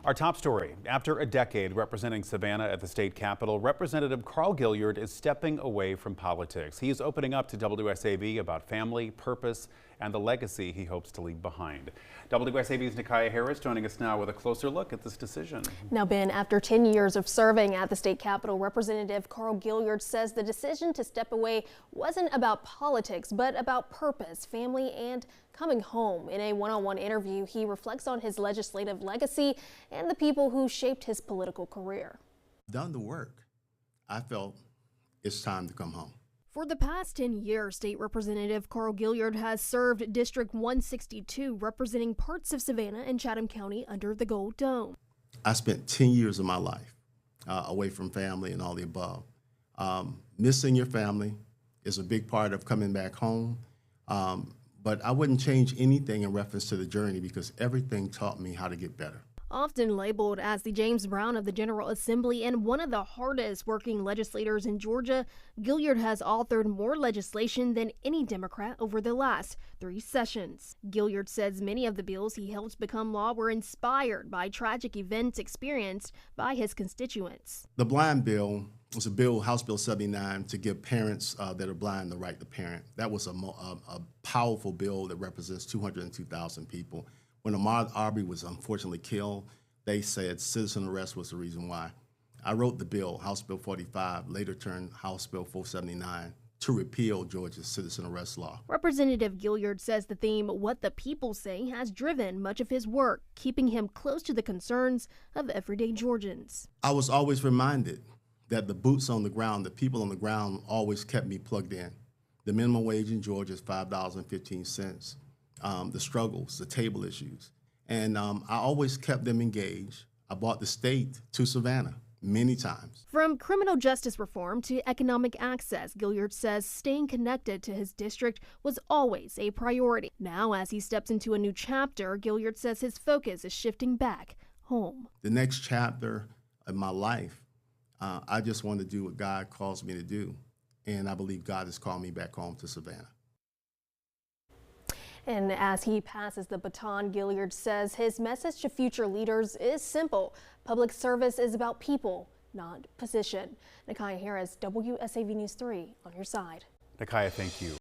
Our top story. After a decade representing Savannah at the state capitol, Representative Carl Gilliard is stepping away from politics. He is opening up to WSAV about family, purpose, and the legacy he hopes to leave behind. WSAV's Nikaya Harris joining us now with a closer look at this decision. Now, Ben, after 10 years of serving at the state capitol, Representative Carl Gilliard says the decision to step away wasn't about politics, but about purpose, family, and coming home. In a one-on-one interview, he reflects on his legislative legacy and the people who shaped his political career. Done the work. I felt it's time to come home. For the past 10 years, State Representative Carl Gilliard has served District 162, representing parts of Savannah and Chatham County under the Gold Dome. I spent 10 years of my life away from family and all the above. Missing your family is a big part of coming back home, but I wouldn't change anything in reference to the journey because everything taught me how to get better. Often labeled as the James Brown of the General Assembly and one of the hardest working legislators in Georgia, Gilliard has authored more legislation than any Democrat over the last 3 sessions. Gilliard says many of the bills he helped become law were inspired by tragic events experienced by his constituents. The blind bill was a bill, House Bill 79, to give parents that are blind the right to parent. That was a powerful bill that represents 202,000 people. When Ahmaud Arbery was unfortunately killed, they said citizen arrest was the reason why. I wrote the bill, House Bill 45, later turned House Bill 479, to repeal Georgia's citizen arrest law. Representative Gilliard says the theme, What the People Say, has driven much of his work, keeping him close to the concerns of everyday Georgians. I was always reminded that the boots on the ground, the people on the ground, always kept me plugged in. The minimum wage in Georgia is $5.15. The struggles, the table issues. And I always kept them engaged. I brought the state to Savannah many times. From criminal justice reform to economic access, Gilliard says staying connected to his district was always a priority. Now, as he steps into a new chapter, Gilliard says his focus is shifting back home. The next chapter of my life, I just want to do what God calls me to do. And I believe God has called me back home to Savannah. And as he passes the baton, Gilliard says his message to future leaders is simple. Public service is about people, not position. Nikaya Harris, WSAV News 3, on your side. Nikaya, thank you.